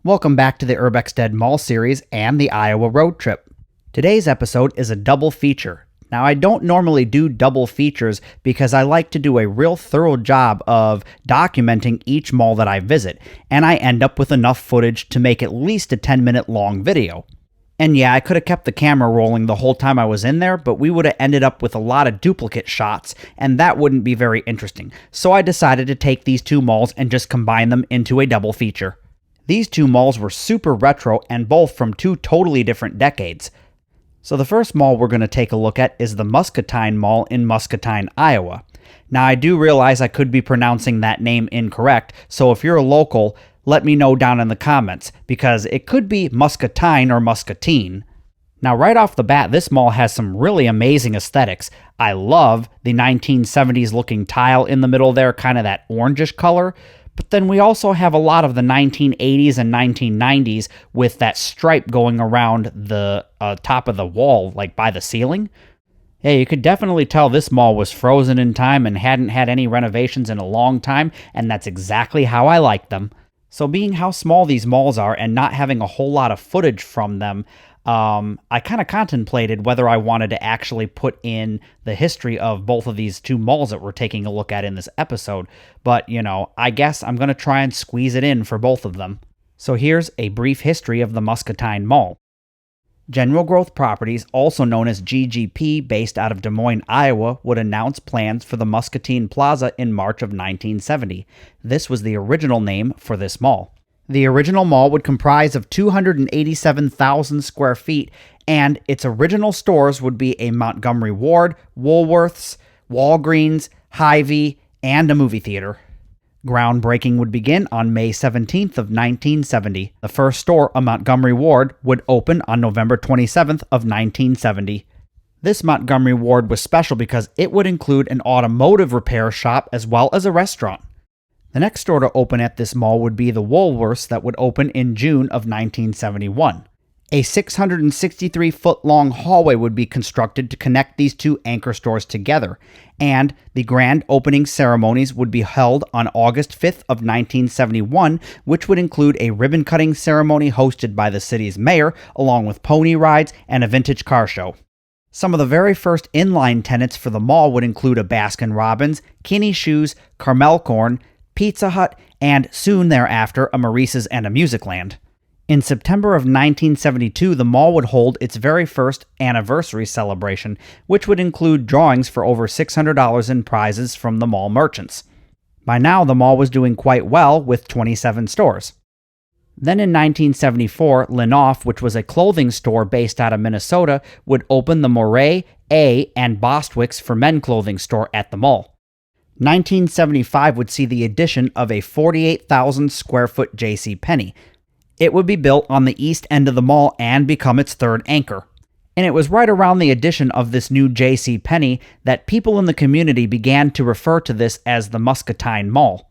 Welcome back to the Urbexstead Mall series and the Iowa road trip. Today's episode is a double feature. Now, I don't normally do double features because I like to do a real thorough job of documenting each mall that I visit, and I end up with enough footage to make at least a 10-minute long video. And yeah, I could have kept the camera rolling the whole time I was in there, but we would have ended up with a lot of duplicate shots, and that wouldn't be very interesting. So I decided to take these two malls and just combine them into a double feature. These two malls were super retro and both from two totally different decades. So the first mall we're going to take a look at is the Muscatine Mall in Muscatine, Iowa. Now, I do realize I could be pronouncing that name incorrect, so if you're a local, let me know down in the comments, because it could be Muscatine or Muscatine. Now, right off the bat, this mall has some really amazing aesthetics. I love the 1970s looking tile in the middle there, kind of that orangish color. But then we also have a lot of the 1980s and 1990s with that stripe going around the top of the wall, like by the ceiling. Yeah, you could definitely tell this mall was frozen in time and hadn't had any renovations in a long time, and that's exactly how I like them. So being how small these malls are and not having a whole lot of footage from them, I kind of contemplated whether I wanted to actually put in the history of both of these two malls that we're taking a look at in this episode. But, I guess I'm going to try and squeeze it in for both of them. So here's a brief history of the Muscatine Mall. General Growth Properties, also known as GGP, based out of Des Moines, Iowa, would announce plans for the Muscatine Plaza in March of 1970. This was the original name for this mall. The original mall would comprise of 287,000 square feet, and its original stores would be a Montgomery Ward, Woolworths, Walgreens, Hy-Vee, and a movie theater. Groundbreaking would begin on May 17th of 1970. The first store, a Montgomery Ward, would open on November 27th of 1970. This Montgomery Ward was special because it would include an automotive repair shop as well as a restaurant. The next store to open at this mall would be the Woolworths that would open in June of 1971. A 663-foot-long hallway would be constructed to connect these two anchor stores together, and the grand opening ceremonies would be held on August 5th of 1971, which would include a ribbon-cutting ceremony hosted by the city's mayor, along with pony rides and a vintage car show. Some of the very first inline tenants for the mall would include a Baskin-Robbins, Kinney Shoes, Carmel Corn, Pizza Hut, and soon thereafter a Maurice's and a Musicland. In September of 1972, the mall would hold its very first anniversary celebration, which would include drawings for over $600 in prizes from the mall merchants. By now, the mall was doing quite well with 27 stores. Then in 1974, Linoff, which was a clothing store based out of Minnesota, would open the Moray, A, and Bostwick's for men clothing store at the mall. 1975 would see the addition of a 48,000 square foot JCPenney. It would be built on the east end of the mall and become its third anchor. And it was right around the addition of this new JCPenney that people in the community began to refer to this as the Muscatine Mall.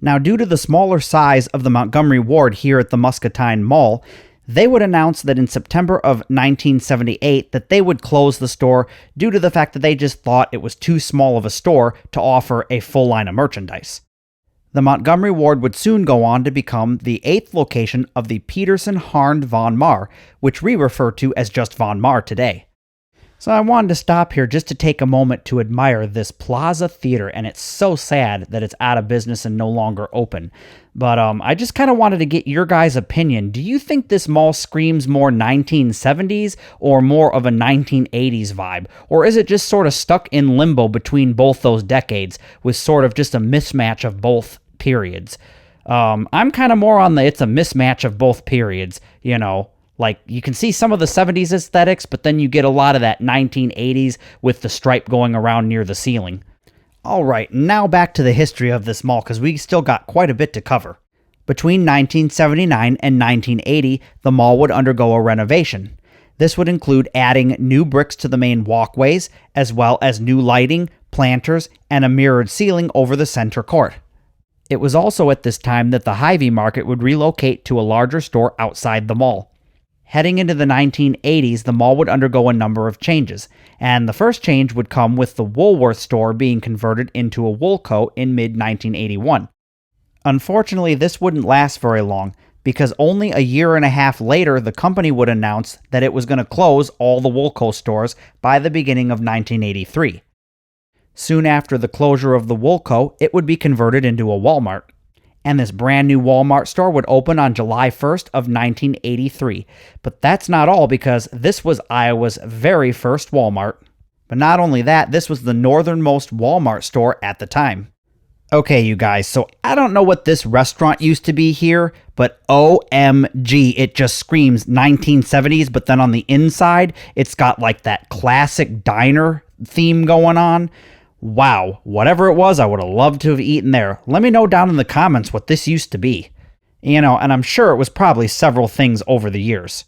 Now, due to the smaller size of the Montgomery Ward here at the Muscatine Mall, they would announce that in September of 1978 that they would close the store due to the fact that they just thought it was too small of a store to offer a full line of merchandise. The Montgomery Ward would soon go on to become the 8th location of the Peterson Harnd Von Maur, which we refer to as just Von Maur today. So I wanted to stop here just to take a moment to admire this Plaza Theater, and it's so sad that it's out of business and no longer open. But I just kind of wanted to get your guys' opinion. Do you think this mall screams more 1970s or more of a 1980s vibe? Or is it just sort of stuck in limbo between both those decades with sort of just a mismatch of both periods? I'm kind of more on the it's a mismatch of both periods, Like, you can see some of the 70s aesthetics, but then you get a lot of that 1980s with the stripe going around near the ceiling. Alright, now back to the history of this mall, because we still got quite a bit to cover. Between 1979 and 1980, the mall would undergo a renovation. This would include adding new bricks to the main walkways, as well as new lighting, planters, and a mirrored ceiling over the center court. It was also at this time that the Hy-Vee market would relocate to a larger store outside the mall. Heading into the 1980s, the mall would undergo a number of changes, and the first change would come with the Woolworth store being converted into a Woolco in mid-1981. Unfortunately, this wouldn't last very long. because only a year and a half later the company would announce that it was going to close all the Woolco stores by the beginning of 1983. Soon after the closure of the Woolco, it would be converted into a Walmart. And this brand new Walmart store would open on July 1st of 1983. But that's not all, because this was Iowa's very first Walmart. But not only that, this was the northernmost Walmart store at the time. Okay, you guys, so I don't know what this restaurant used to be here, but OMG, it just screams 1970s, but then on the inside, it's got like that classic diner theme going on. Wow, whatever it was, I would have loved to have eaten there. Let me know down in the comments what this used to be. And I'm sure it was probably several things over the years.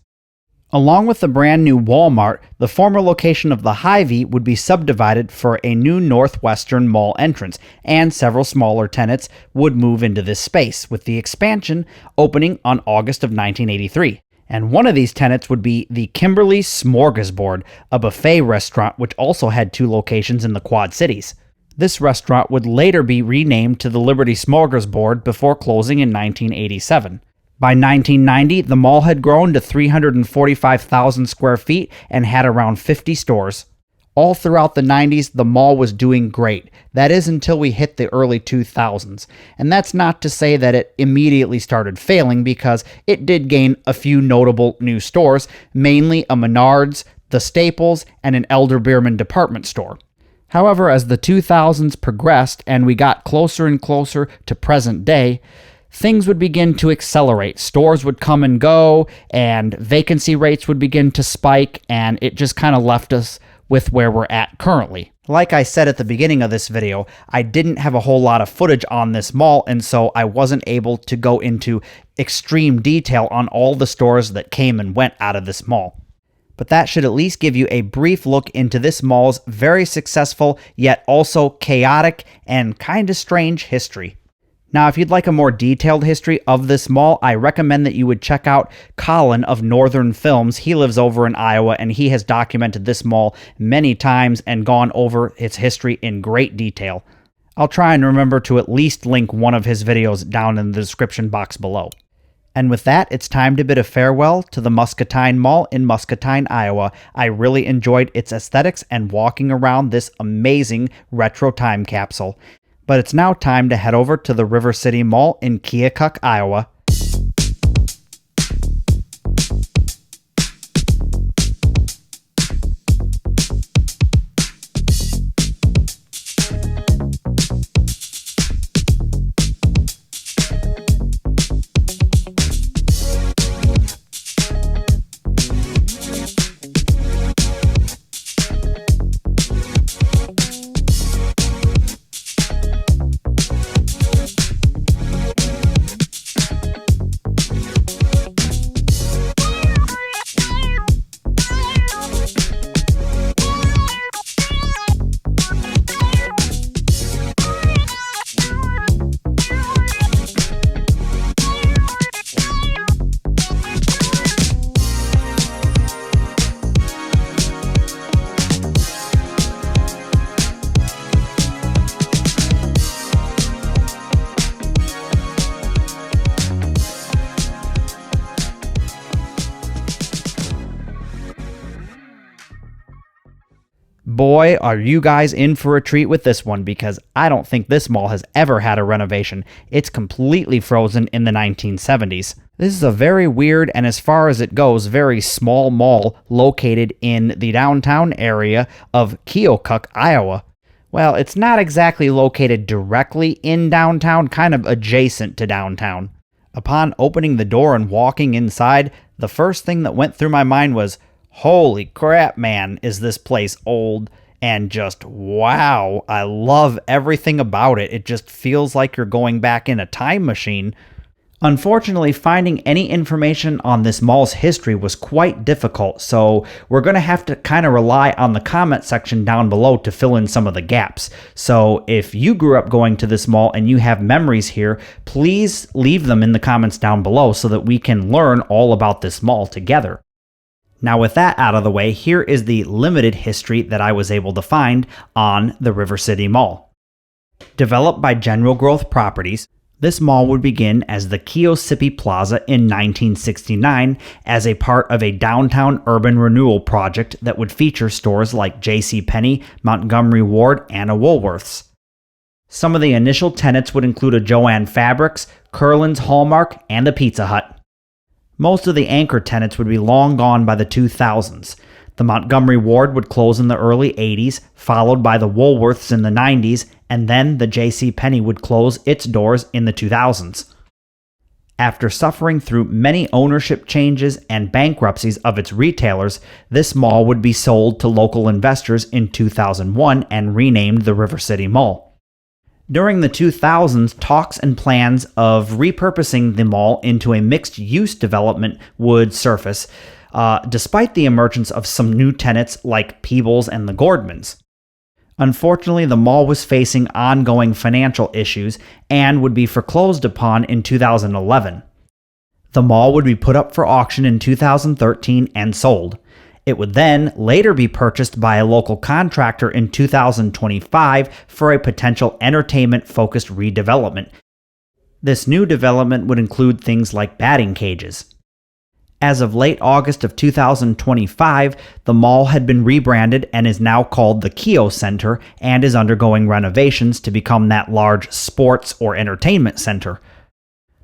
Along with the brand new Walmart, the former location of the Hy-Vee would be subdivided for a new Northwestern Mall entrance, and several smaller tenants would move into this space, with the expansion opening on August of 1983. And one of these tenants would be the Kimberly Smorgasbord, a buffet restaurant which also had 2 locations in the Quad Cities. This restaurant would later be renamed to the Liberty Smorgasbord before closing in 1987. By 1990, the mall had grown to 345,000 square feet and had around 50 stores. All throughout the 90s, the mall was doing great. That is until we hit the early 2000s. And that's not to say that it immediately started failing, because it did gain a few notable new stores, mainly a Menards, the Staples, and an Elder Beerman department store. However, as the 2000s progressed and we got closer and closer to present day, things would begin to accelerate. Stores would come and go, and vacancy rates would begin to spike, and it just kind of left us with where we're at currently. Like I said at the beginning of this video, I didn't have a whole lot of footage on this mall, and so I wasn't able to go into extreme detail on all the stores that came and went out of this mall. But that should at least give you a brief look into this mall's very successful, yet also chaotic and kind of strange history. Now, if you'd like a more detailed history of this mall, I recommend that you would check out Colin of Northern Films. He lives over in Iowa, and he has documented this mall many times and gone over its history in great detail. I'll try and remember to at least link one of his videos down in the description box below. And with that, it's time to bid a farewell to the Muscatine Mall in Muscatine, Iowa. I really enjoyed its aesthetics and walking around this amazing retro time capsule. But it's now time to head over to the River City Mall in Keokuk, Iowa. Boy, are you guys in for a treat with this one, because I don't think this mall has ever had a renovation. It's completely frozen in the 1970s. This is a very weird, and as far as it goes, very small mall located in the downtown area of Keokuk, Iowa. Well, it's not exactly located directly in downtown, kind of adjacent to downtown. Upon opening the door and walking inside, the first thing that went through my mind was, holy crap, man, is this place old, and just wow, I love everything about it. It just feels like you're going back in a time machine. Unfortunately, finding any information on this mall's history was quite difficult, so we're going to have to kind of rely on the comment section down below to fill in some of the gaps. So if you grew up going to this mall and you have memories here, please leave them in the comments down below so that we can learn all about this mall together. Now with that out of the way, here is the limited history that I was able to find on the River City Mall. Developed by General Growth Properties, This mall would begin as the Keokuk Plaza in 1969 as a part of a downtown urban renewal project that would feature stores like JCPenney, Montgomery Ward, and a Woolworths. Some of the initial tenants would include a Jo-Ann Fabrics, COLINS Hallmark, and a Pizza Hut. Most of the anchor tenants would be long gone by the 2000s. The Montgomery Ward would close in the early 80s, followed by the Woolworths in the 90s, and then the JCPenney would close its doors in the 2000s. After suffering through many ownership changes and bankruptcies of its retailers, this mall would be sold to local investors in 2001 and renamed the River City Mall. During the 2000s, talks and plans of repurposing the mall into a mixed-use development would surface, despite the emergence of some new tenants like Peebles and the Gordmans. Unfortunately, the mall was facing ongoing financial issues and would be foreclosed upon in 2011. The mall would be put up for auction in 2013 and sold. It would then later be purchased by a local contractor in 2025 for a potential entertainment-focused redevelopment. This new development would include things like batting cages. As of late August of 2025, the mall had been rebranded and is now called the Keokuk Center and is undergoing renovations to become that large sports or entertainment center.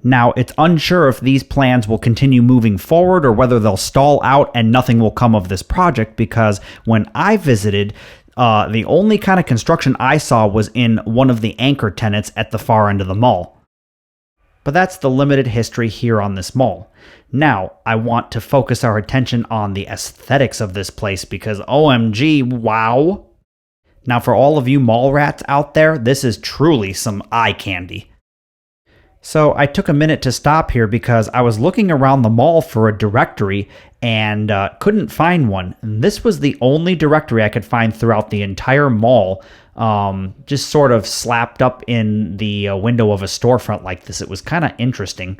Now, it's unsure if these plans will continue moving forward or whether they'll stall out and nothing will come of this project, because when I visited, the only kind of construction I saw was in one of the anchor tenants at the far end of the mall. But that's the limited history here on this mall. Now, I want to focus our attention on the aesthetics of this place because OMG, wow! Now, for all of you mall rats out there, this is truly some eye candy. So I took a minute to stop here because I was looking around the mall for a directory and couldn't find one. And this was the only directory I could find throughout the entire mall, just sort of slapped up in the window of a storefront like this. It was kind of interesting.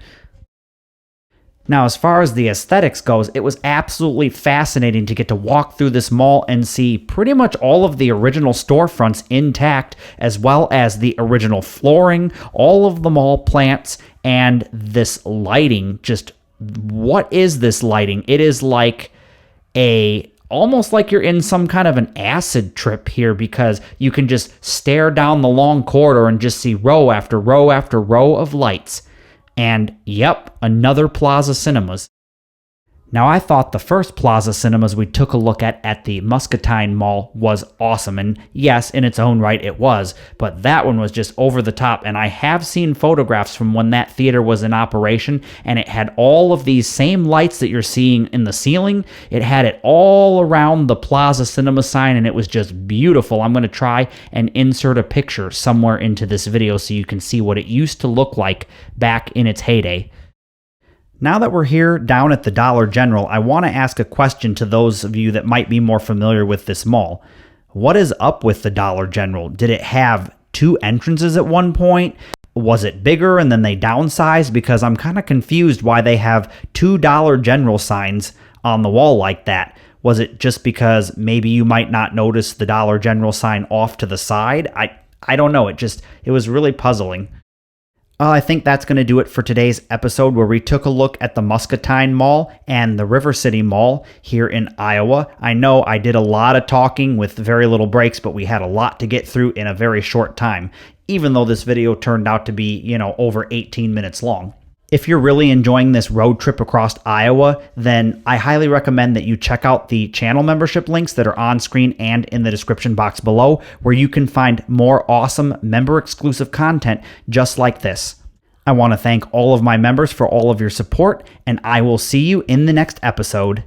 Now, as far as the aesthetics goes, it was absolutely fascinating to get to walk through this mall and see pretty much all of the original storefronts intact, as well as the original flooring, all of the mall plants, and this lighting. Just, what is this lighting? It is like almost like you're in some kind of an acid trip here, because you can just stare down the long corridor and just see row after row after row of lights. And yep, another Plaza Cinemas. Now, I thought the first Plaza Cinemas we took a look at the Muscatine Mall was awesome, and yes, in its own right it was, but that one was just over the top, and I have seen photographs from when that theater was in operation, and it had all of these same lights that you're seeing in the ceiling. It had it all around the Plaza Cinema sign, and it was just beautiful. I'm going to try and insert a picture somewhere into this video so you can see what it used to look like back in its heyday. Now that we're here down at the Dollar General, I want to ask a question to those of you that might be more familiar with this mall. What is up with the Dollar General? Did it have two entrances at one point? Was it bigger and then they downsized? Because I'm kind of confused why they have two Dollar General signs on the wall like that. Was it just because maybe you might not notice the Dollar General sign off to the side? I don't know. It was really puzzling. I think that's going to do it for today's episode, where we took a look at the Muscatine Mall and the River City Mall here in Iowa. I know I did a lot of talking with very little breaks, but we had a lot to get through in a very short time, even though this video turned out to be, over 18 minutes long. If you're really enjoying this road trip across Iowa, then I highly recommend that you check out the channel membership links that are on screen and in the description box below, where you can find more awesome member-exclusive content just like this. I want to thank all of my members for all of your support, and I will see you in the next episode.